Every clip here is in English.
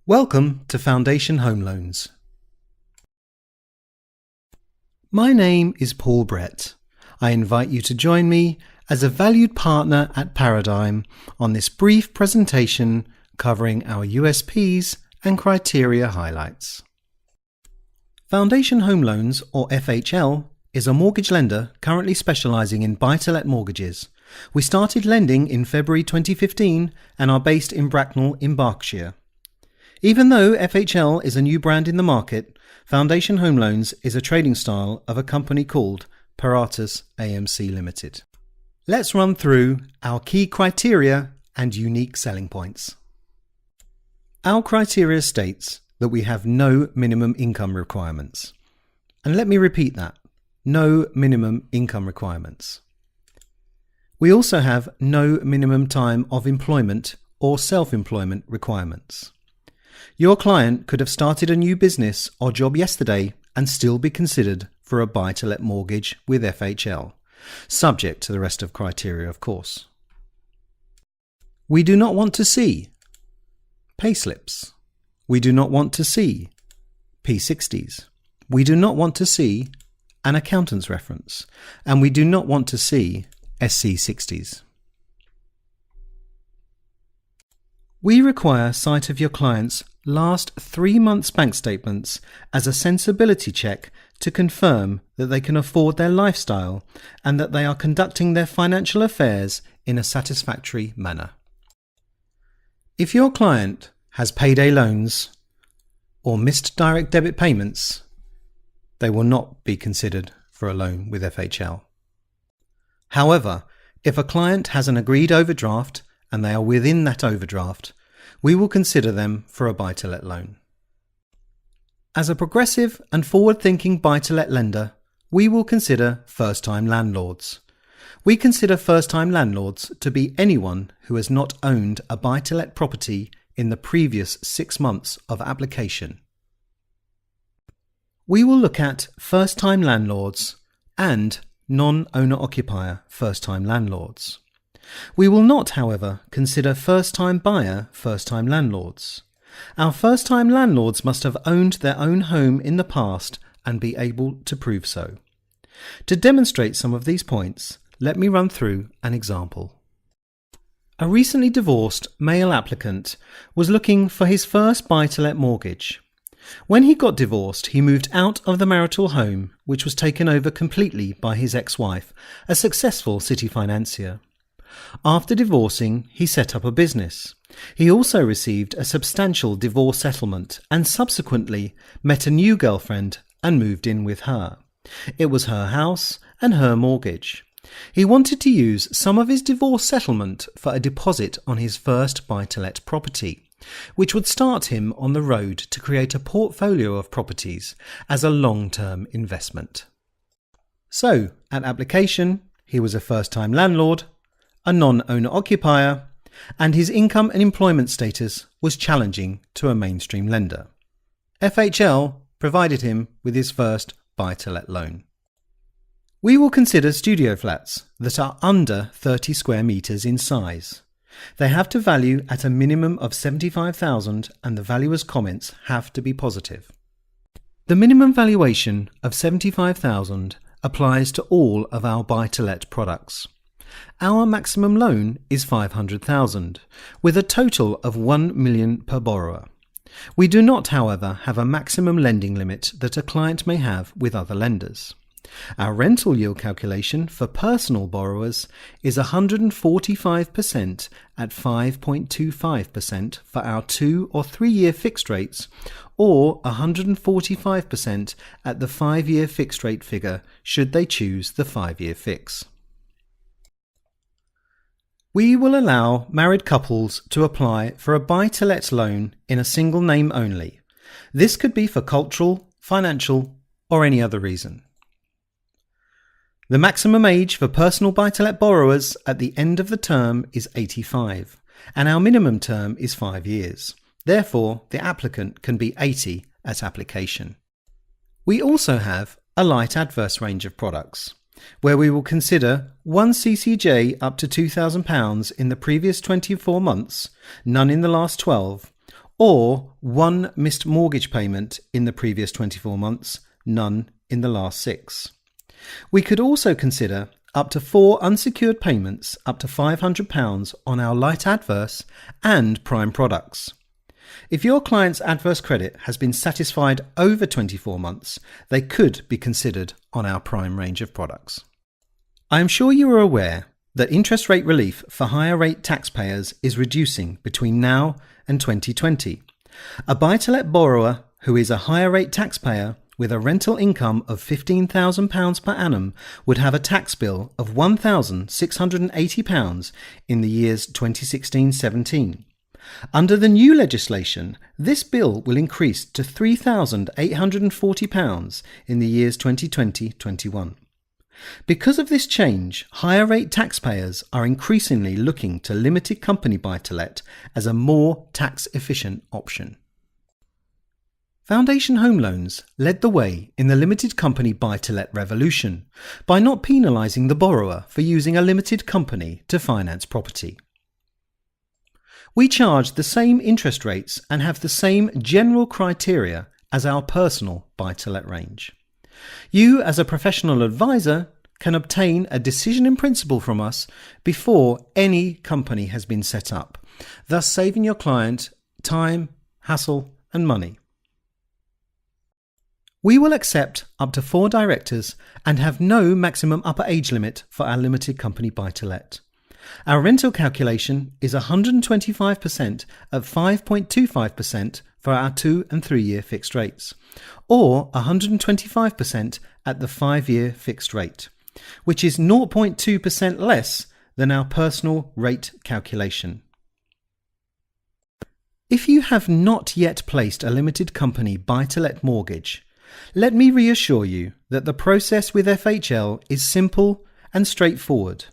Welcome to Foundation Home Loans. My name is Paul Brett. I invite you to join me as a valued partner at Paradigm on this brief presentation covering our USPs and criteria highlights. Foundation Home Loans, or FHL, is a mortgage lender currently specialising in buy-to-let mortgages. We started lending in February 2015 and are based in Bracknell in Berkshire. Even though FHL is a new brand in the market, Foundation Home Loans is a trading style of a company called Paratus AMC Limited. Let's run through our key criteria and unique selling points. Our criteria states that we have no minimum income requirements. And let me repeat that, no minimum income requirements. We also have no minimum time of employment or self-employment requirements. Your client could have started a new business or job yesterday and still be considered for a buy-to-let mortgage with FHL, subject to the rest of criteria, of course. We do not want to see payslips. We do not want to see P60s. We do not want to see an accountant's reference, and we do not want to see SC60s. We require sight of your client's last 3 months' bank statements as a sensibility check to confirm that they can afford their lifestyle and that they are conducting their financial affairs in a satisfactory manner. If your client has payday loans or missed direct debit payments, they will not be considered for a loan with FHL. However, if a client has an agreed overdraft and they are within that overdraft, we will consider them for a buy-to-let loan. As a progressive and forward-thinking buy-to-let lender, we will consider first-time landlords. We consider first-time landlords to be anyone who has not owned a buy-to-let property in the previous 6 months of application. We will look at first-time landlords and non-owner-occupier first-time landlords. We will not, however, consider first-time buyer first-time landlords. Our first-time landlords must have owned their own home in the past and be able to prove so. To demonstrate some of these points, let me run through an example. A recently divorced male applicant was looking for his first buy-to-let mortgage. When he got divorced, he moved out of the marital home, which was taken over completely by his ex-wife, a successful city financier. After divorcing, he set up a business. He also received a substantial divorce settlement and subsequently met a new girlfriend and moved in with her. It was her house and her mortgage. He wanted to use some of his divorce settlement for a deposit on his first buy-to-let property, which would start him on the road to create a portfolio of properties as a long-term investment. So, at application, he was a first-time landlord, a non-owner occupier, and his income and employment status was challenging to a mainstream lender. FHL provided him with his first buy-to-let loan. We will consider studio flats that are under 30 square metres in size. They have to value at a minimum of $75,000 and the valuer's comments have to be positive. The minimum valuation of $75,000 applies to all of our buy-to-let products. Our maximum loan is $500,000, with a total of $1 million per borrower. We do not, however, have a maximum lending limit that a client may have with other lenders. Our rental yield calculation for personal borrowers is 145% at 5.25% for our 2 or 3 year fixed rates, or 145% at the 5-year fixed rate figure should they choose the 5-year fix. We will allow married couples to apply for a buy-to-let loan in a single name only. This could be for cultural, financial, or any other reason. The maximum age for personal buy-to-let borrowers at the end of the term is 85, and our minimum term is 5 years. Therefore, the applicant can be 80 at application. We also have a light adverse range of products, where we will consider one CCJ up to £2,000 in the previous 24 months, none in the last 12, or 1 missed mortgage payment in the previous 24 months, none in the last 6. We could also consider up to 4 unsecured payments up to £500 on our light adverse and prime products. If your client's adverse credit has been satisfied over 24 months, they could be considered on our prime range of products. I am sure you are aware that interest rate relief for higher rate taxpayers is reducing between now and 2020. A buy-to-let borrower who is a higher rate taxpayer with a rental income of £15,000 per annum would have a tax bill of £1,680 in the years 2016-17. Under the new legislation, this bill will increase to £3,840 in the years 2020-21. Because of this change, higher rate taxpayers are increasingly looking to limited company buy-to-let as a more tax-efficient option. Foundation Home Loans led the way in the limited company buy-to-let revolution by not penalising the borrower for using a limited company to finance property. We charge the same interest rates and have the same general criteria as our personal buy-to-let range. You, as a professional advisor, can obtain a decision in principle from us before any company has been set up, thus saving your client time, hassle, and money. We will accept up to 4 directors and have no maximum upper age limit for our limited company buy-to-let. Our rental calculation is 125% at 5.25% for our 2 and 3 year fixed rates, or 125% at the 5-year fixed rate, which is 0.2% less than our personal rate calculation. If you have not yet placed a limited company buy-to-let mortgage, let me reassure you that the process with FHL is simple and straightforward.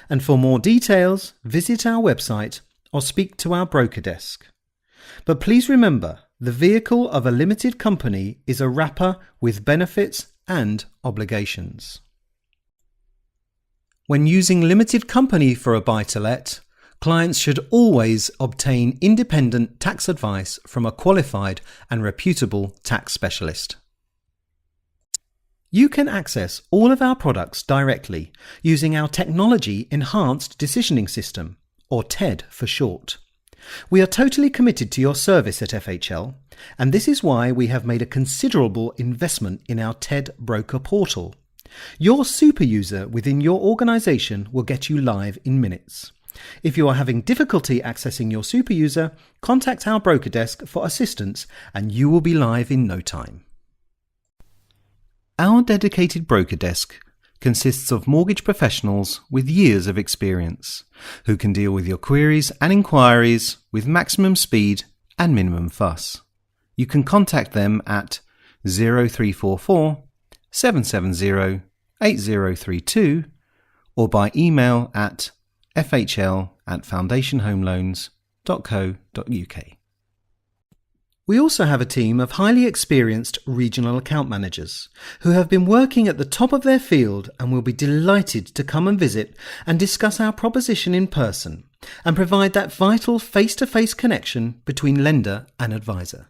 And for more details, visit our website or speak to our broker desk. But please remember, the vehicle of a limited company is a wrapper with benefits and obligations. When using limited company for a buy-to-let, clients should always obtain independent tax advice from a qualified and reputable tax specialist. You can access all of our products directly using our Technology Enhanced Decisioning System, or TED for short. We are totally committed to your service at FHL, and this is why we have made a considerable investment in our TED Broker Portal. Your super user within your organisation will get you live in minutes. If you are having difficulty accessing your super user, contact our broker desk for assistance and you will be live in no time. Our dedicated broker desk consists of mortgage professionals with years of experience who can deal with your queries and inquiries with maximum speed and minimum fuss. You can contact them at 0344 770 8032 or by email at fhl@foundationhomeloans.co.uk. We also have a team of highly experienced regional account managers who have been working at the top of their field and will be delighted to come and visit and discuss our proposition in person and provide that vital face-to-face connection between lender and advisor.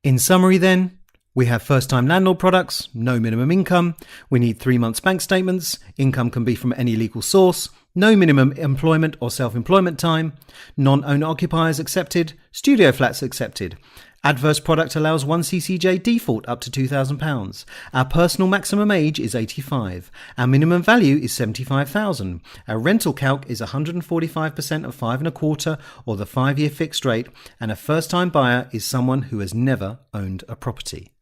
In summary then, we have first-time landlord products, no minimum income, we need 3 months bank statements, income can be from any legal source, no minimum employment or self-employment time, non-owner occupiers accepted, studio flats accepted. Adverse product allows 1 CCJ default up to £2,000. Our personal maximum age is 85. Our minimum value is 75,000. Our rental calc is 145% of 5 1/4 or the 5-year fixed rate, and a first-time buyer is someone who has never owned a property.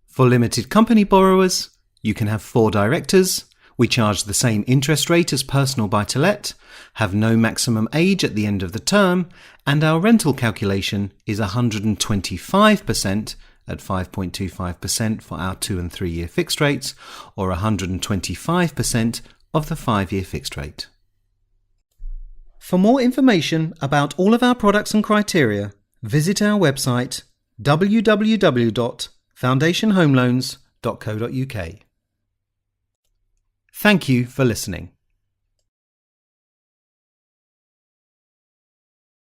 For limited company borrowers, you can have 4 directors. We charge the same interest rate as personal buy-to-let, have no maximum age at the end of the term, and our rental calculation is 125% at 5.25% for our 2 and 3 year fixed rates, or 125% of the 5-year fixed rate. For more information about all of our products and criteria, visit our website www.foundationhomeloans.co.uk. Thank you for listening.